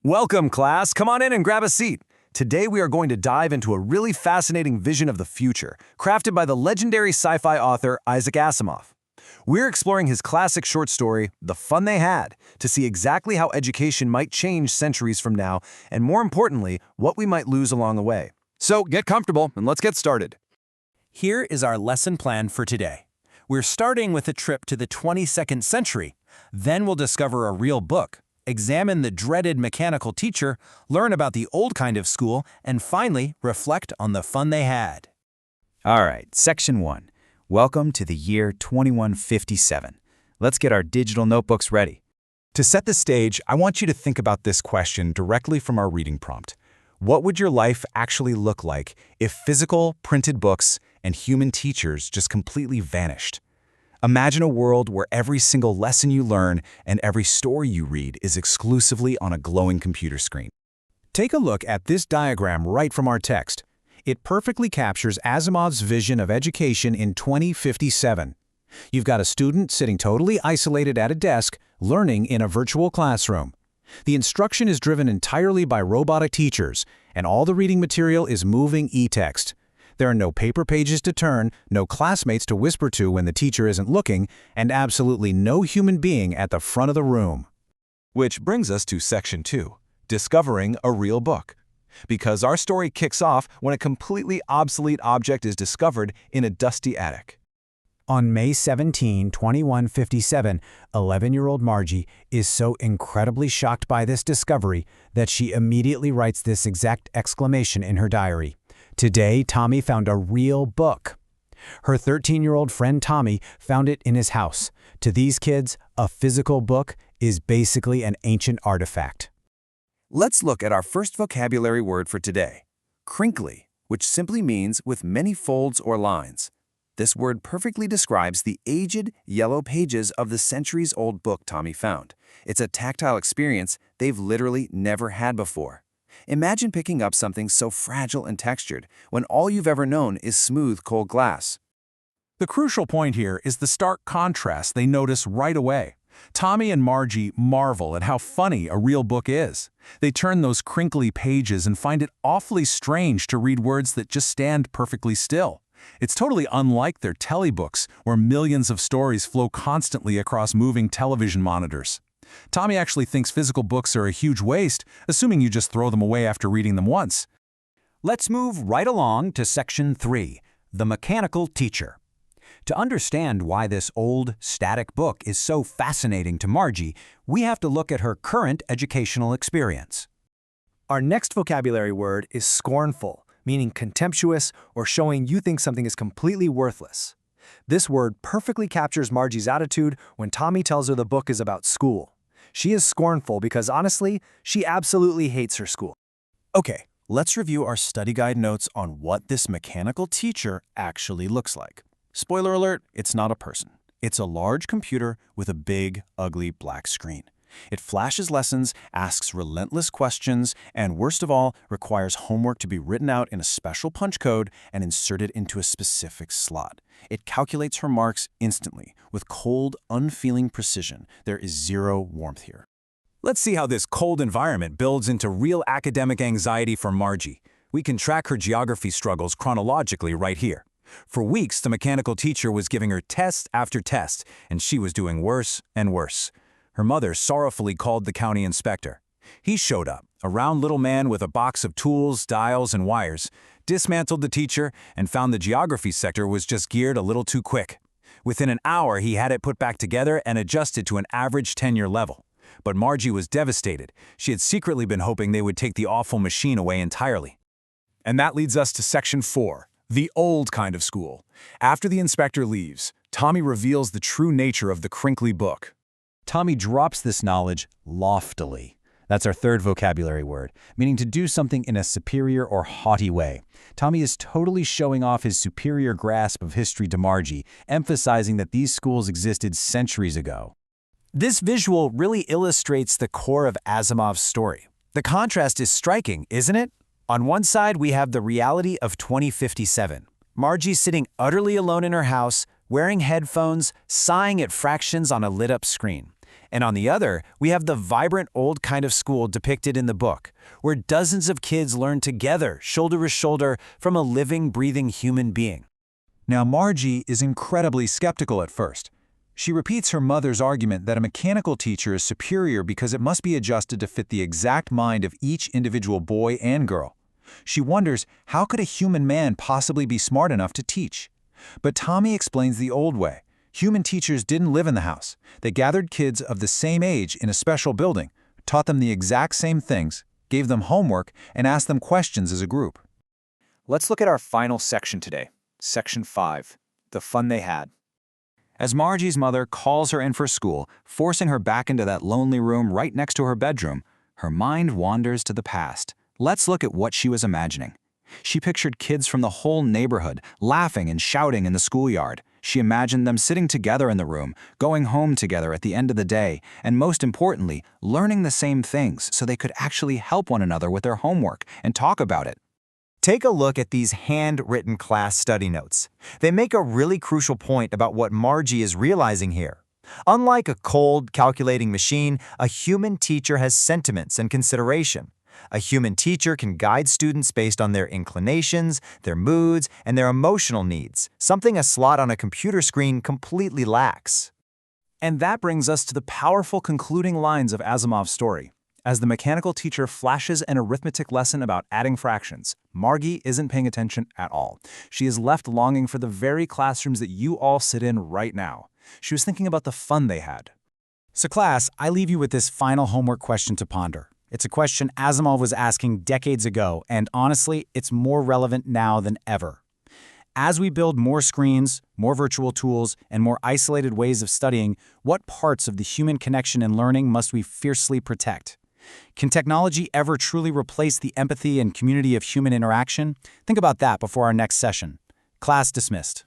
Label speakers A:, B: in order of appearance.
A: Welcome, class. Come on in and grab a seat. Today we are going to dive into a really fascinating vision of the future, crafted by the legendary sci-fi author Isaac Asimov. We're exploring his classic short story, The Fun They Had, to see exactly how education might change centuries from now, and more importantly, what we might lose along the way. So get comfortable and let's get started.
B: Here is our lesson plan for today. We're starting with a trip to the 22nd century. Then we'll discover a real book, examine the dreaded mechanical teacher, learn about the old kind of school, and finally, reflect on the fun they had.
C: All right, Section 1. Welcome to the year 2157. Let's get our digital notebooks ready.
D: To set the stage, I want you to think about this question directly from our reading prompt. What would your life actually look like if physical, printed books and human teachers just completely vanished? Imagine a world where every single lesson you learn and every story you read is exclusively on a glowing computer screen.
E: Take a look at this diagram right from our text. It perfectly captures Asimov's vision of education in 2057. You've got a student sitting totally isolated at a desk, learning in a virtual classroom. The instruction is driven entirely by robotic teachers, and all the reading material is moving e-text. There are no paper pages to turn, no classmates to whisper to when the teacher isn't looking, and absolutely no human being at the front of the room.
D: Which brings us to Section 2, Discovering a Real Book. Because our story kicks off when a completely obsolete object is discovered in a dusty attic.
E: On May 17, 2157, 11-year-old Margie is so incredibly shocked by this discovery that she immediately writes this exact exclamation in her diary. Today, Tommy found a real book. Her 13-year-old friend Tommy found it in his house. To these kids, a physical book is basically an ancient artifact.
A: Let's look at our first vocabulary word for today, crinkly, which simply means with many folds or lines. This word perfectly describes the aged, yellow pages of the centuries-old book Tommy found. It's a tactile experience they've literally never had before. Imagine picking up something so fragile and textured when all you've ever known is smooth, cold glass.
B: The crucial point here is the stark contrast they notice right away. Tommy and Margie marvel at how funny a real book is. They turn those crinkly pages and find it awfully strange to read words that just stand perfectly still. It's totally unlike their telebooks, where millions of stories flow constantly across moving television monitors. Tommy actually thinks physical books are a huge waste, assuming you just throw them away after reading them once.
E: Let's move right along to Section 3, The Mechanical Teacher. To understand why this old, static book is so fascinating to Margie, we have to look at her current educational experience.
F: Our next vocabulary word is scornful, meaning contemptuous or showing you think something is completely worthless. This word perfectly captures Margie's attitude when Tommy tells her the book is about school. She is scornful because, honestly, she absolutely hates her school.
G: Okay, let's review our study guide notes on what this mechanical teacher actually looks like. Spoiler alert, it's not a person. It's a large computer with a big, ugly black screen. It flashes lessons, asks relentless questions, and worst of all, requires homework to be written out in a special punch code and inserted into a specific slot. It calculates her marks instantly, with cold, unfeeling precision. There is zero warmth here.
D: Let's see how this cold environment builds into real academic anxiety for Margie. We can track her geography struggles chronologically right here. For weeks, the mechanical teacher was giving her test after test, and she was doing worse and worse. Her mother sorrowfully called the county inspector. He showed up, a round little man with a box of tools, dials, and wires, dismantled the teacher, and found the geography sector was just geared a little too quick. Within an hour, he had it put back together and adjusted to an average tenure level. But Margie was devastated. She had secretly been hoping they would take the awful machine away entirely. And that leads us to Section 4, the old kind of school. After the inspector leaves, Tommy reveals the true nature of the crinkly book.
E: Tommy drops this knowledge loftily. That's our third vocabulary word, meaning to do something in a superior or haughty way. Tommy is totally showing off his superior grasp of history to Margie, emphasizing that these schools existed centuries ago.
B: This visual really illustrates the core of Asimov's story. The contrast is striking, isn't it? On one side, we have the reality of 2057. Margie sitting utterly alone in her house, wearing headphones, sighing at fractions on a lit-up screen.
C: And on the other, we have the vibrant old kind of school depicted in the book, where dozens of kids learn together, shoulder to shoulder, from a living, breathing human being.
B: Now, Margie is incredibly skeptical at first. She repeats her mother's argument that a mechanical teacher is superior because it must be adjusted to fit the exact mind of each individual boy and girl. She wonders, how could a human man possibly be smart enough to teach? But Tommy explains the old way. Human teachers didn't live in the house. They gathered kids of the same age in a special building, taught them the exact same things, gave them homework, and asked them questions as a group.
C: Let's look at our final section today, Section 5, the fun they had. As Margie's mother calls her in for school, forcing her back into that lonely room right next to her bedroom, her mind wanders to the past. Let's look at what she was imagining. She pictured kids from the whole neighborhood, laughing and shouting in the schoolyard. She imagined them sitting together in the room, going home together at the end of the day, and most importantly, learning the same things so they could actually help one another with their homework and talk about it.
H: Take a look at these handwritten class study notes. They make a really crucial point about what Margie is realizing here. Unlike a cold, calculating machine, a human teacher has sentiments and consideration. A human teacher can guide students based on their inclinations, their moods, and their emotional needs, something a slot on a computer screen completely lacks.
E: And that brings us to the powerful concluding lines of Asimov's story. As the mechanical teacher flashes an arithmetic lesson about adding fractions, Margie isn't paying attention at all. She is left longing for the very classrooms that you all sit in right now. She was thinking about the fun they had.
C: So class, I leave you with this final homework question to ponder. It's a question Asimov was asking decades ago, and honestly, it's more relevant now than ever. As we build more screens, more virtual tools, and more isolated ways of studying, what parts of the human connection and learning must we fiercely protect? Can technology ever truly replace the empathy and community of human interaction? Think about that before our next session. Class dismissed.